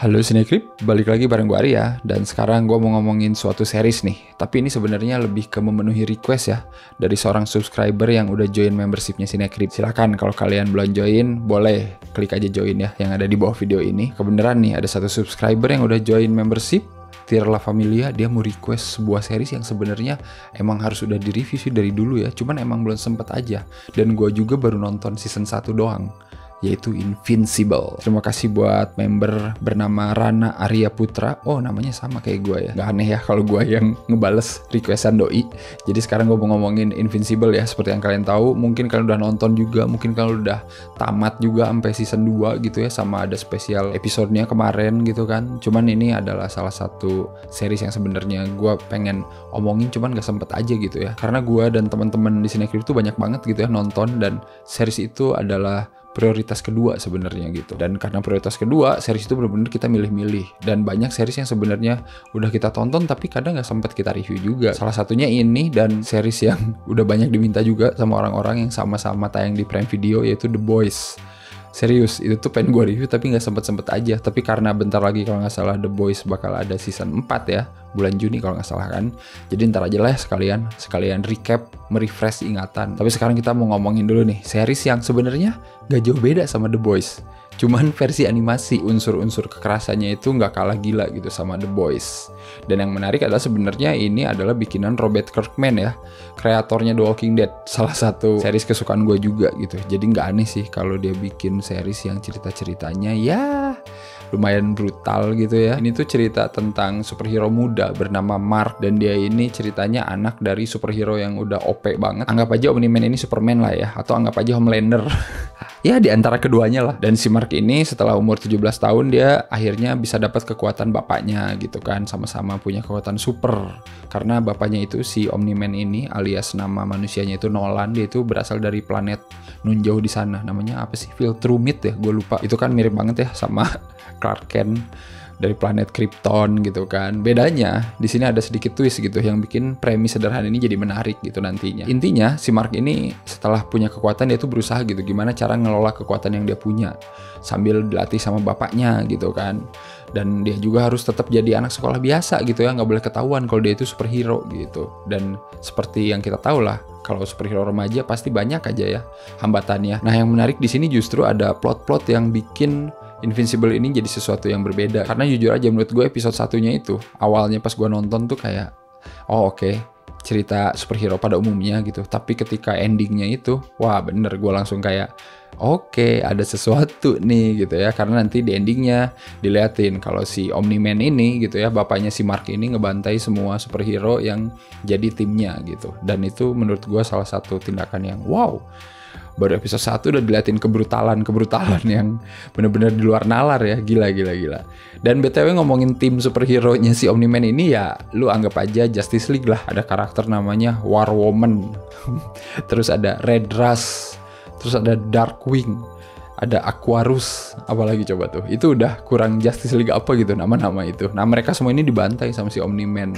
Halo Cinecrip, balik lagi bareng gue Arya. Dan sekarang gue mau ngomongin suatu series nih. Tapi ini sebenarnya lebih ke memenuhi request ya dari seorang subscriber yang udah join membershipnya Cinecrip. Silahkan kalau kalian belum join, boleh klik aja join ya yang ada di bawah video ini. Kebenaran nih ada satu subscriber yang udah join membership Tier La Familia. Dia mau request sebuah series yang sebenarnya emang harus udah direview sih dari dulu ya, cuman emang belum sempet aja. Dan gue juga baru nonton season 1 doang, yaitu Invincible. Terima kasih buat member bernama Rana Arya Putra. Oh, namanya sama kayak gue ya. Gak aneh ya kalau gue yang ngebales requestan doi. Jadi sekarang gue mau ngomongin Invincible ya. Seperti yang kalian tahu, mungkin kalian udah nonton juga, mungkin kalian udah tamat juga sampai season 2 gitu ya. Sama ada spesial episodenya kemarin gitu kan. Cuman ini adalah salah satu series yang sebenarnya gue pengen omongin, cuman gak sempet aja gitu ya. Karena gue dan teman-teman di Cinecrip tuh banyak banget gitu ya nonton, dan series itu adalah prioritas kedua sebenarnya gitu. Dan karena prioritas kedua, series itu benar-benar kita milih-milih. Dan banyak series yang sebenarnya udah kita tonton tapi kadang nggak sempat kita review juga. Salah satunya ini, dan series yang udah banyak diminta juga sama orang-orang yang sama-sama tayang di Prime Video, yaitu The Boys. Serius, itu tuh pengen gue review tapi nggak sempet-sempet aja. Tapi karena bentar lagi kalau nggak salah The Boys bakal ada season 4 ya, bulan Juni kalau nggak salah kan. Jadi ntar aja lah ya sekalian recap, merefresh ingatan. Tapi sekarang kita mau ngomongin dulu nih series yang sebenarnya nggak jauh beda sama The Boys. Cuman versi animasi, unsur-unsur kekerasannya itu nggak kalah gila gitu sama The Boys. Dan yang menarik adalah sebenarnya ini adalah bikinan Robert Kirkman ya, kreatornya The Walking Dead, salah satu series kesukaan gue juga gitu. Jadi nggak aneh sih kalau dia bikin series yang cerita-ceritanya ya lumayan brutal gitu ya. Ini tuh cerita tentang superhero muda bernama Mark, dan dia ini ceritanya anak dari superhero yang udah OP banget. Anggap aja Omni-Man ini Superman lah ya, atau anggap aja Homelander. Ya di antara keduanya lah. Dan si Mark ini setelah umur 17 tahun dia akhirnya bisa dapat kekuatan bapaknya gitu kan. Sama-sama punya kekuatan super. Karena bapaknya itu si Omni-Man ini, alias nama manusianya itu Nolan, dia itu berasal dari planet nun jauh di sana. Namanya apa sih? Viltrumit ya, gue lupa. Itu kan mirip banget ya sama Clark Kent dari planet Krypton gitu kan. Bedanya di sini ada sedikit twist gitu yang bikin premis sederhana ini jadi menarik gitu nantinya. Intinya si Mark ini setelah punya kekuatan, dia tuh berusaha gitu gimana cara ngelola kekuatan yang dia punya sambil dilatih sama bapaknya gitu kan. Dan dia juga harus tetap jadi anak sekolah biasa gitu ya, nggak boleh ketahuan kalau dia itu superhero gitu. Dan seperti yang kita tahu lah, kalau superhero remaja pasti banyak aja ya hambatannya. Nah yang menarik di sini justru ada plot-plot yang bikin Invincible ini jadi sesuatu yang berbeda. Karena jujur aja menurut gue episode satunya itu, awalnya pas gue nonton tuh kayak, oh oke, cerita superhero pada umumnya gitu. Tapi ketika endingnya itu, wah bener, gue langsung kayak, oke, ada sesuatu nih gitu ya. Karena nanti di endingnya diliatin kalau si Omni-Man ini gitu ya, bapaknya si Mark ini ngebantai semua superhero yang jadi timnya gitu. Dan itu menurut gue salah satu tindakan yang wow. Baru episode 1 udah diliatin kebrutalan yang bener-bener di luar nalar ya. Gila. Dan BTW ngomongin tim superhero-nya si Omni-Man ini ya, lu anggap aja Justice League lah. Ada karakter namanya War Woman. Terus ada Red Rush. Terus ada Darkwing. Ada Aquarus. Apalagi coba tuh. Itu udah kurang Justice League apa gitu nama-nama itu. Nah mereka semua ini dibantai sama si Omni-Man.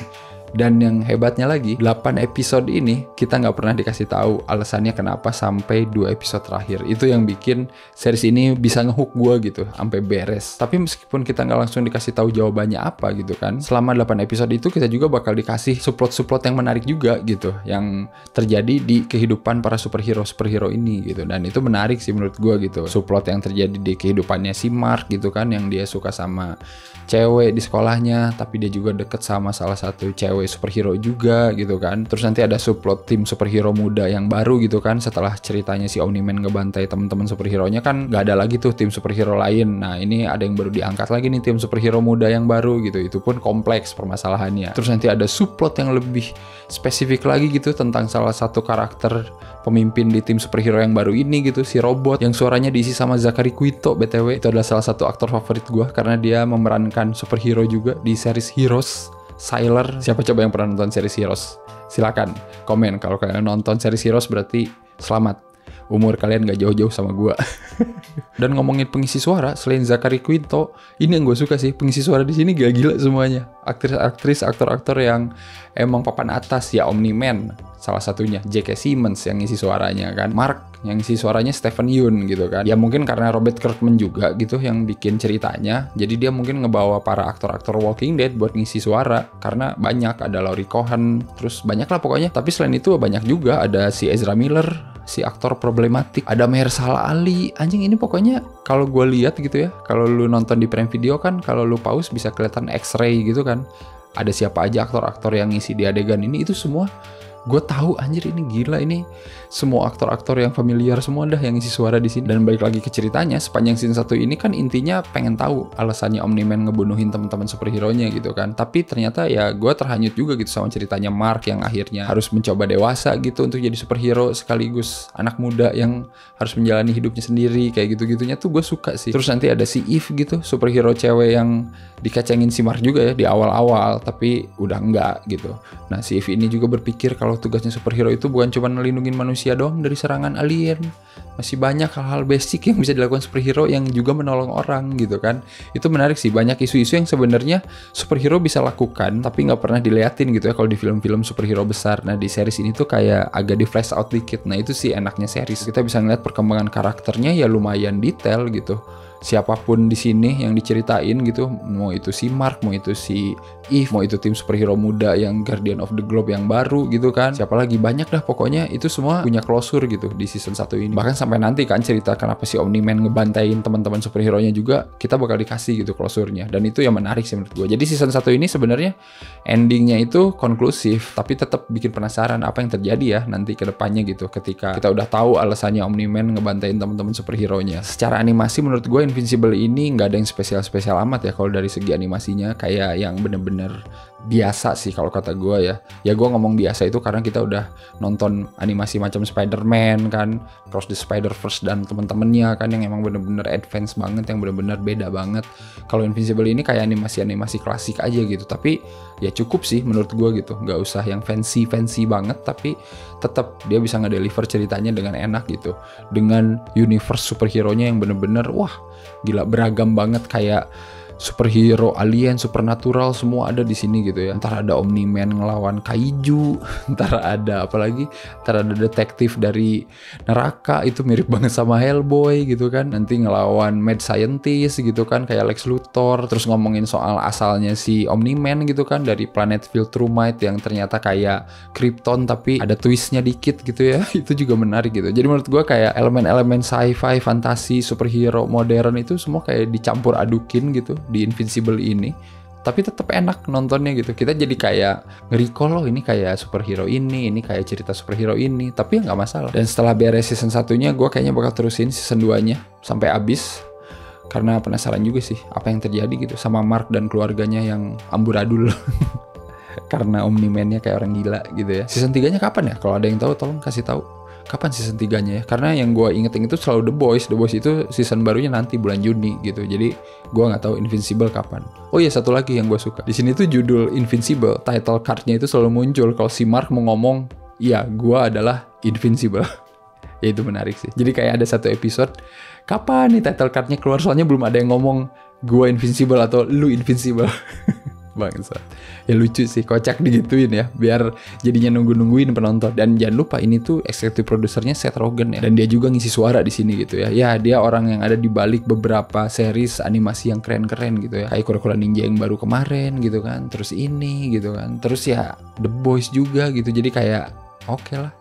Dan yang hebatnya lagi, 8 episode ini kita nggak pernah dikasih tahu alasannya kenapa sampai 2 episode terakhir. Itu yang bikin series ini bisa ngehook gue gitu sampai beres. Tapi meskipun kita nggak langsung dikasih tahu jawabannya apa gitu kan, selama 8 episode itu kita juga bakal dikasih subplot yang menarik juga gitu, yang terjadi di kehidupan para superhero ini gitu. Dan itu menarik sih menurut gue gitu. Subplot yang terjadi di kehidupannya si Mark gitu kan, yang dia suka sama cewek di sekolahnya, tapi dia juga deket sama salah satu cewek superhero juga gitu kan. Terus nanti ada subplot tim superhero muda yang baru gitu kan. Setelah ceritanya si Omni-Man ngebantai teman-teman superhero-nya kan, nggak ada lagi tuh tim superhero lain. Nah ini ada yang baru diangkat lagi nih, tim superhero muda yang baru gitu. Itu pun kompleks permasalahannya. Terus nanti ada subplot yang lebih spesifik lagi gitu tentang salah satu karakter pemimpin di tim superhero yang baru ini gitu, si Robot, yang suaranya diisi sama Zachary Quinto. BTW itu adalah salah satu aktor favorit gue karena dia memerankan superhero juga di series Heroes. Sailor, siapa coba yang pernah nonton series Heroes? Silakan komen kalau kalian nonton series Heroes, berarti selamat. Umur kalian gak jauh-jauh sama gue. Dan ngomongin pengisi suara, selain Zachary Quinto, ini yang gue suka sih, pengisi suara di sini gila-gila semuanya. Aktris-aktris, aktor-aktor yang emang papan atas ya. Omni-Man salah satunya, J.K. Simmons yang ngisi suaranya kan, Mark yang ngisi suaranya Stephen Yeun gitu kan. Ya mungkin karena Robert Kirkman juga gitu yang bikin ceritanya, jadi dia mungkin ngebawa para aktor-aktor Walking Dead buat ngisi suara, karena banyak, ada Laurie Cohan, terus banyak lah pokoknya. Tapi selain itu banyak juga, ada si Ezra Miller, si aktor problematik, ada Mahershala Ali. Anjing, ini pokoknya kalau gue lihat gitu ya, kalau lu nonton di Prime Video kan, kalau lu pause bisa kelihatan X-ray gitu kan, ada siapa aja aktor-aktor yang ngisi di adegan ini, itu semua gue tahu. Anjir, ini gila, ini semua aktor-aktor yang familiar semua dah yang ngisi suara di sini. Dan balik lagi ke ceritanya, sepanjang season 1 ini kan intinya pengen tahu alasannya Omni-Man ngebunuhin teman-teman superhero-nya gitu kan. Tapi ternyata ya gue terhanyut juga gitu sama ceritanya Mark yang akhirnya harus mencoba dewasa gitu untuk jadi superhero, sekaligus anak muda yang harus menjalani hidupnya sendiri, kayak gitu-gitunya tuh gue suka sih. Terus nanti ada si Eve gitu, superhero cewek yang dikacengin si Mark juga ya di awal-awal, tapi udah enggak gitu. Nah, si Eve ini juga berpikir kalau tugasnya superhero itu bukan cuma ngelindungin manusia doang dari serangan alien. Masih banyak hal-hal basic yang bisa dilakukan superhero yang juga menolong orang gitu kan. Itu menarik sih, banyak isu-isu yang sebenarnya superhero bisa lakukan tapi nggak pernah diliatin gitu ya kalau di film-film superhero besar. Nah, di series ini tuh kayak agak di flash out dikit. Nah, itu sih enaknya series. Kita bisa ngeliat perkembangan karakternya ya lumayan detail gitu. Siapapun di sini yang diceritain gitu, mau itu si Mark, mau itu si Eve, mau itu tim superhero muda yang Guardian of the Globe yang baru gitu kan. Siapa lagi, banyak dah pokoknya, itu semua punya closure gitu di season 1 ini. Bahkan sampai nanti kan cerita kenapa si Omni-Man ngebantain teman-teman superhero-nya juga, kita bakal dikasih gitu closure-nya. Dan itu yang menarik sih menurut gue. Jadi season 1 ini sebenarnya endingnya itu konklusif, tapi tetap bikin penasaran apa yang terjadi ya nanti ke depannya gitu, ketika kita udah tahu alasannya Omni-Man ngebantain teman-teman superhero-nya. Secara animasi menurut gue Invincible ini nggak ada yang spesial-spesial amat ya kalau dari segi animasinya, kayak yang bener-bener biasa sih kalau kata gue ya. Ya gue ngomong biasa itu karena kita udah nonton animasi macam Spider-Man kan, Cross the Spider-Verse dan temen-temennya kan, yang emang bener-bener advance banget, yang bener-bener beda banget. Kalau Invincible ini kayak animasi-animasi klasik aja gitu, tapi ya cukup sih menurut gue gitu, nggak usah yang fancy banget, tapi tetap dia bisa ngedeliver ceritanya dengan enak gitu, dengan universe superhero-nya yang bener-bener wah gila, beragam banget, kayak superhero, alien, supernatural semua ada di sini gitu ya. Ntar ada Omni-Man ngelawan kaiju, ntar ada apa lagi? Ntar ada detektif dari neraka, itu mirip banget sama Hellboy gitu kan. Nanti ngelawan mad scientist gitu kan, kayak Lex Luthor. Terus ngomongin soal asalnya si Omni-Man gitu kan, dari planet Viltrumite yang ternyata kayak Krypton tapi ada twistnya dikit gitu ya. Itu juga menarik gitu. Jadi menurut gue kayak elemen-elemen sci-fi, fantasi, superhero modern itu semua kayak dicampur adukin gitu di Invincible ini, tapi tetap enak nontonnya gitu. Kita jadi kayak nge-recall, loh ini kayak superhero ini kayak cerita superhero ini, tapi ya nggak masalah. Dan setelah beres season 1-nya, gue kayaknya bakal terusin season 2-nya sampai habis, karena penasaran juga sih apa yang terjadi gitu sama Mark dan keluarganya yang amburadul karena Omni-Man-nya kayak orang gila gitu ya. Season 3-nya kapan ya? Kalau ada yang tahu tolong kasih tahu. Kapan season 3-nya ya? Karena yang gue inget-inget itu selalu The Boys. The Boys itu season barunya nanti bulan Juni gitu. Jadi gue nggak tahu Invincible kapan. Oh iya, satu lagi yang gue suka. Di sini tuh judul Invincible, title card-nya itu selalu muncul kalau si Mark mau ngomong, iya gue adalah Invincible. Ya itu menarik sih. Jadi kayak ada satu episode, kapan nih title card-nya keluar? Soalnya belum ada yang ngomong gue Invincible atau lu Invincible. Bangsat. Ya lucu sih, kocak digituin ya, biar jadinya nungguin penonton. Dan jangan lupa ini tuh eksekutif produsernya Seth Rogen ya, dan dia juga ngisi suara di sini gitu ya. Ya dia orang yang ada di balik beberapa series animasi yang keren-keren gitu ya, kayak Kura-Kura Ninja yang baru kemarin gitu kan, terus ini gitu kan, terus ya The Boys juga gitu. Jadi kayak oke lah,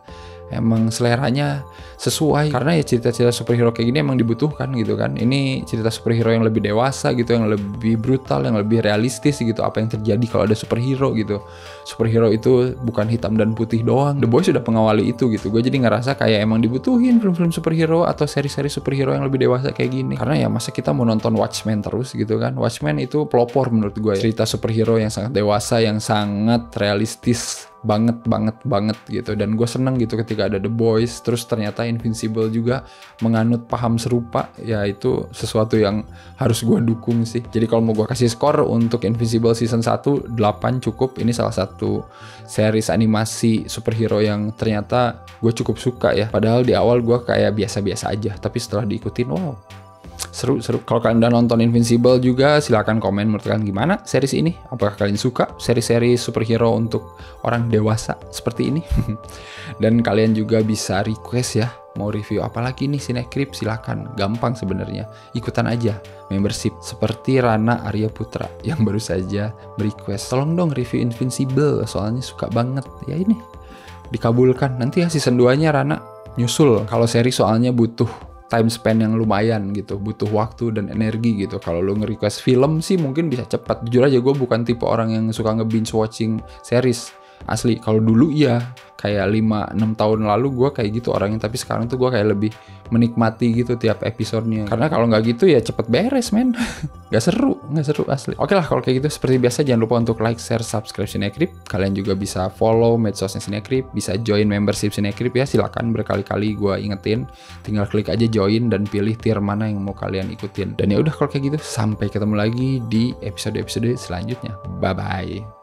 emang seleranya sesuai, karena ya cerita-cerita superhero kayak gini emang dibutuhkan gitu kan. Ini cerita superhero yang lebih dewasa gitu, yang lebih brutal, yang lebih realistis gitu, apa yang terjadi kalau ada superhero gitu. Superhero itu bukan hitam dan putih doang. The Boys sudah pengawali itu gitu. Gue jadi ngerasa kayak emang dibutuhin film-film superhero atau seri-seri superhero yang lebih dewasa kayak gini, karena ya masa kita mau nonton Watchmen terus gitu kan. Watchmen itu pelopor menurut gue ya, cerita superhero yang sangat dewasa, yang sangat realistis banget gitu. Dan gue seneng gitu ketika ada The Boys, terus ternyata Invincible juga menganut paham serupa, ya itu sesuatu yang harus gue dukung sih. Jadi kalau mau gue kasih skor untuk Invincible season 1, 8 cukup. Ini salah satu series animasi superhero yang ternyata gue cukup suka ya. Padahal di awal gue kayak biasa-biasa aja, tapi setelah diikutin, wow, seru. Kalau kalian udah nonton Invincible juga, silahkan komen menurut kalian gimana series ini. Apakah kalian suka seri-seri superhero untuk orang dewasa seperti ini? Dan kalian juga bisa request ya, mau review apa lagi nih Sinekrip, silahkan. Gampang sebenarnya, ikutan aja membership seperti Rana Arya Putra yang baru saja request, tolong dong review Invincible, soalnya suka banget. Ya ini dikabulkan. Nanti ya season 2 nya Rana nyusul. Kalau seri soalnya butuh time span yang lumayan gitu, butuh waktu dan energi gitu. Kalau lo nge-request film sih mungkin bisa cepat. Jujur aja gue bukan tipe orang yang suka nge-binge watching series, asli. Kalau dulu iya, kayak 5-6 tahun lalu gue kayak gitu orangnya, tapi sekarang tuh gue kayak lebih menikmati gitu tiap episodenya. Karena kalau nggak gitu ya cepet beres men. Nggak seru asli. Oke lah kalau kayak gitu, seperti biasa jangan lupa untuk like, share, subscribe Sinekrip. Kalian juga bisa follow medsosnya Sinekrip, bisa join membership Sinekrip ya, silakan. Berkali-kali gue ingetin, tinggal klik aja join dan pilih tier mana yang mau kalian ikutin. Dan ya udah kalau kayak gitu, sampai ketemu lagi di episode-episode selanjutnya. Bye bye.